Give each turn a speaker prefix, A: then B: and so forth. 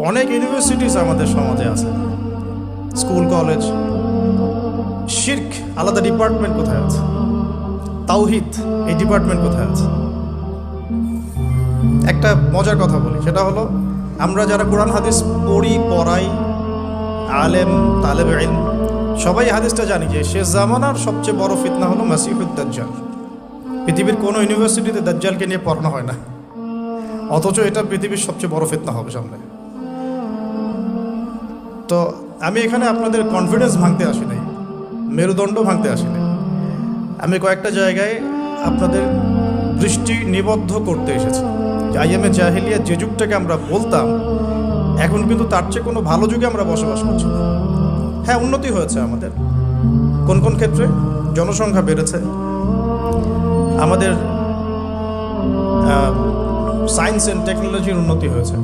A: অনেক ইউনিভার্সিটিস আমাদের সমাজে আছে, স্কুল কলেজ। শিরক আলাদা ডিপার্টমেন্ট কোথায় আছে? তাওহীদ এই ডিপার্টমেন্ট কোথায় আছে? একটা মজার কথা বলি, সেটা হলো আমরা যারা কোরআন হাদিস পড়ি, পড়াই, আলেম, তালেব ইলম, সবাই হাদিসটা জানি যে শেষ জামানার সবচেয়ে বড় ফিতনা হলো মাসিহুদ দাজ্জাল। পৃথিবীর কোনো ইউনিভার্সিটিতে দাজ্জালকে নিয়ে পড়ানো হয় না, অথচ এটা পৃথিবীর সবচেয়ে বড় ফিতনা হবে সামনে। তো আমি এখানে আপনাদের কনফিডেন্স ভাঙতে আসি নাই, মেরুদণ্ড ভাঙতে আসি নাই। আমি কয়েকটা জায়গায় আপনাদের দৃষ্টি নিবদ্ধ করতে এসেছি যে আইএমএ জাহিলিয়া যে যুগটাকে আমরা বলতাম, এখন কিন্তু তার চেয়ে কোনো ভালো যুগে আমরা বসবাস করছি না। হ্যাঁ, উন্নতি হয়েছে আমাদের কোন কোন ক্ষেত্রে, জনসংখ্যা বেড়েছে, আমাদের সায়েন্স অ্যান্ড টেকনোলজির উন্নতি হয়েছে,